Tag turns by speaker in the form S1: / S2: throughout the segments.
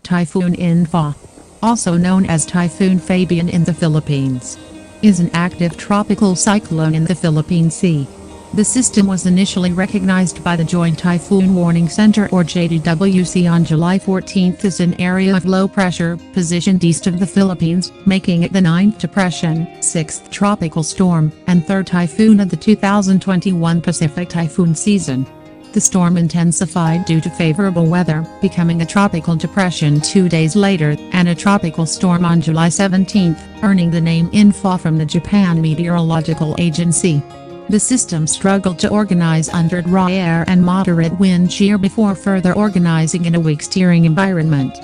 S1: Typhoon In-fa, also known as Typhoon Fabian in the Philippines, is an active tropical cyclone in the Philippine Sea. The system was initially recognized by the Joint Typhoon Warning Center or JTWC on July 14 as an area of low pressure positioned east of the Philippines, making it the 9th depression, 6th tropical storm, and 3rd typhoon of the 2021 Pacific typhoon season. The storm intensified due to favorable weather, becoming a tropical depression 2 days later, and a tropical storm on July 17, earning the name In-fa from the Japan Meteorological Agency. The system struggled to organize under dry air and moderate wind shear before further organizing in a weak steering environment.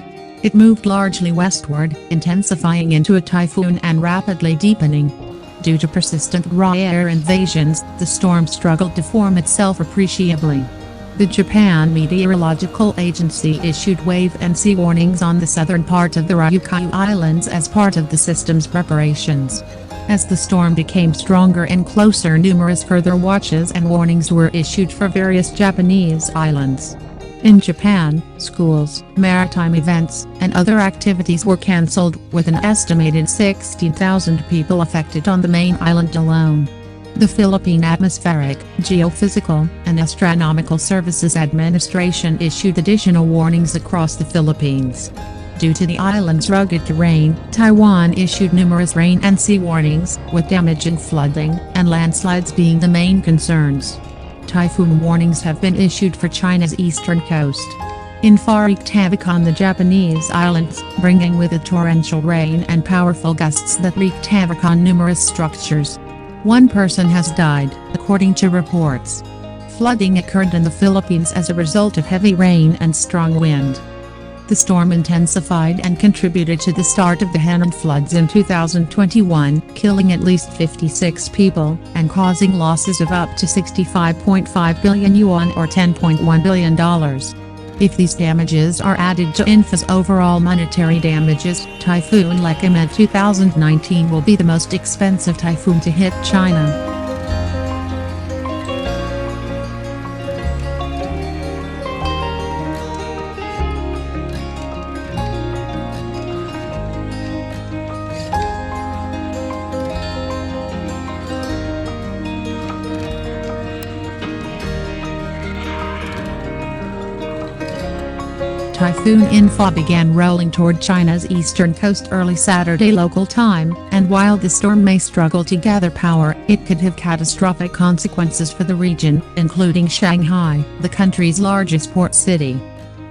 S1: It moved largely westward, intensifying into a typhoon and rapidly deepening. Due to persistent dry air invasions, the storm struggled to form itself appreciably. The Japan Meteorological Agency issued wave and sea warnings on the southern part of the Ryukyu Islands as part of the system's preparations. As the storm became stronger and closer, numerous further watches and warnings were issued for various Japanese islands. In Japan, schools, maritime events, and other activities were cancelled, with an estimated 16,000 people affected on the main island alone. The Philippine Atmospheric, Geophysical, and Astronomical Services Administration issued additional warnings across the Philippines. Due to the island's rugged terrain, Taiwan issued numerous rain and sea warnings, with damage and flooding, and landslides being the main concerns. Typhoon warnings have been issued for China's eastern coast. In-fa wreaked havoc on the Japanese islands, bringing with it torrential rain and powerful gusts that wreaked havoc on numerous structures. One person has died, according to reports. Flooding occurred in the Philippines as a result of heavy rain and strong wind. The storm intensified and contributed to the start of the Henan floods in 2021, killing at least 56 people, and causing losses of up to 65.5 billion yuan or $10.1 billion. If these damages are added to In-fa's overall monetary damages, Typhoon Inclement 2019 will be the most expensive typhoon to hit China. Typhoon In-fa began rolling toward China's eastern coast early Saturday local time, and while the storm may struggle to gather power, it could have catastrophic consequences for the region, including Shanghai, the country's largest port city.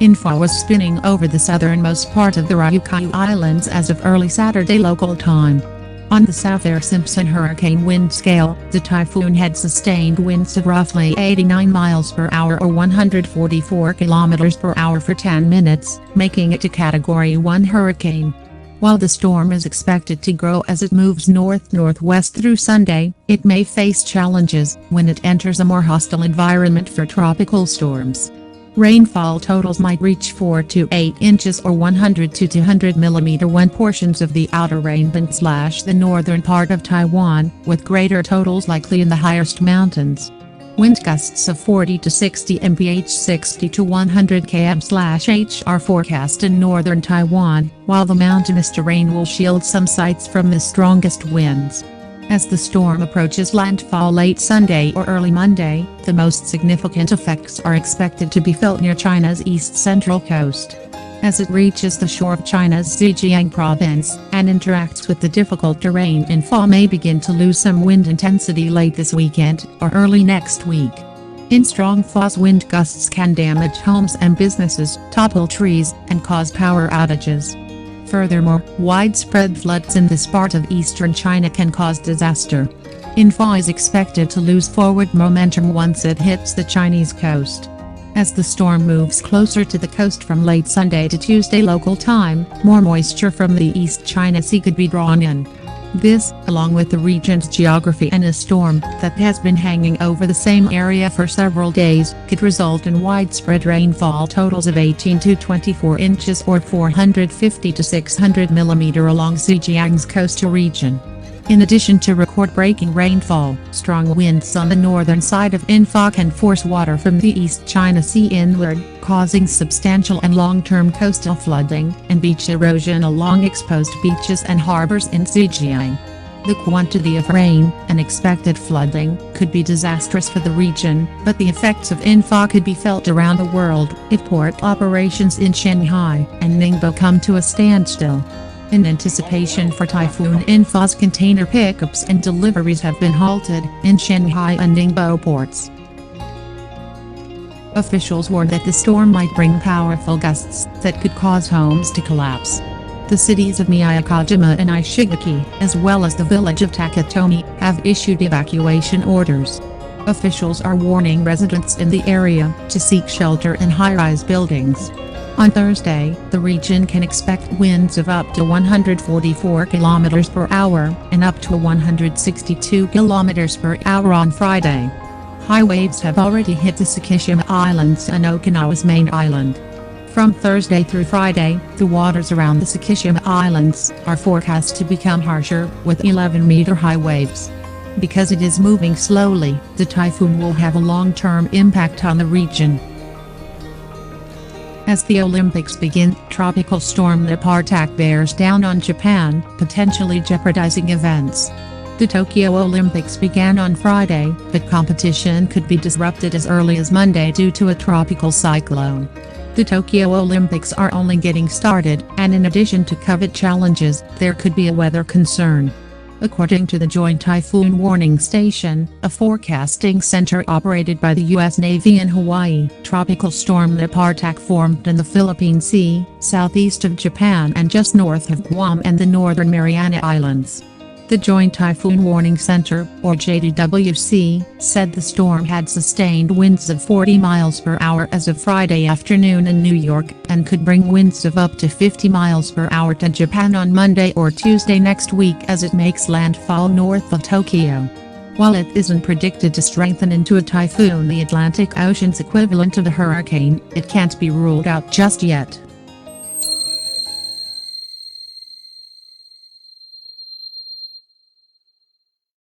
S1: In-fa was spinning over the southernmost part of the Ryukyu Islands as of early Saturday local time. On the Saffir-Simpson hurricane wind scale, the typhoon had sustained winds of roughly 89 miles per hour or 144 kilometers per hour for 10 minutes, making it a Category 1 hurricane. While the storm is expected to grow as it moves north-northwest through Sunday, it may face challenges when it enters a more hostile environment for tropical storms. Rainfall totals might reach 4 to 8 inches or 100 to 200 mm when portions of the outer rainband/the northern part of Taiwan, with greater totals likely in the highest mountains. Wind gusts of 40 to 60 mph 60 to 100 km/h are forecast in northern Taiwan, while the mountainous terrain will shield some sites from the strongest winds. As the storm approaches landfall late Sunday or early Monday, the most significant effects are expected to be felt near China's east-central coast. As it reaches the shore of China's Zhejiang province, and interacts with the difficult terrain, In-fa may begin to lose some wind intensity late this weekend, or early next week. Strong force wind gusts can damage homes and businesses, topple trees, and cause power outages. Furthermore, widespread floods in this part of eastern China can cause disaster. In-fa is expected to lose forward momentum once it hits the Chinese coast. As the storm moves closer to the coast from late Sunday to Tuesday local time, more moisture from the East China Sea could be drawn in. This, along with the region's geography and a storm that has been hanging over the same area for several days, could result in widespread rainfall totals of 18 to 24 inches or 450 to 600 mm along Zhejiang's coastal region. In addition to record-breaking rainfall, strong winds on the northern side of In-fa can force water from the East China Sea inward, causing substantial and long-term coastal flooding and beach erosion along exposed beaches and harbors in Zhejiang. The quantity of rain and expected flooding could be disastrous for the region, but the effects of In-fa could be felt around the world if port operations in Shanghai and Ningbo come to a standstill. In anticipation for Typhoon In-fa's container pickups and deliveries have been halted in Shanghai and Ningbo ports. Officials warn that the storm might bring powerful gusts that could cause homes to collapse. The cities of Miyakojima and Ishigaki, as well as the village of Takatomi, have issued evacuation orders. Officials are warning residents in the area to seek shelter in high-rise buildings. On Thursday, the region can expect winds of up to 144 km per hour and up to 162 km per hour on Friday. High waves have already hit the Sakishima Islands and Okinawa's main island. From Thursday through Friday, the waters around the Sakishima Islands are forecast to become harsher, with 11-meter high waves. Because it is moving slowly, the typhoon will have a long-term impact on the region. As the Olympics begin, Tropical Storm Lepartak bears down on Japan, potentially jeopardizing events. The Tokyo Olympics began on Friday, but competition could be disrupted as early as Monday due to a tropical cyclone. The Tokyo Olympics are only getting started, and in addition to COVID challenges, there could be a weather concern. According to the Joint Typhoon Warning Station, a forecasting center operated by the U.S. Navy in Hawaii, Tropical Storm Lepartak formed in the Philippine Sea, southeast of Japan and just north of Guam and the Northern Mariana Islands. The Joint Typhoon Warning Center, or JTWC, said the storm had sustained winds of 40 miles per hour as of Friday afternoon in New York, and could bring winds of up to 50 miles per hour to Japan on Monday or Tuesday next week as it makes landfall north of Tokyo. While it isn't predicted to strengthen into a typhoon, the Atlantic Ocean's equivalent of a hurricane, it can't be ruled out just yet.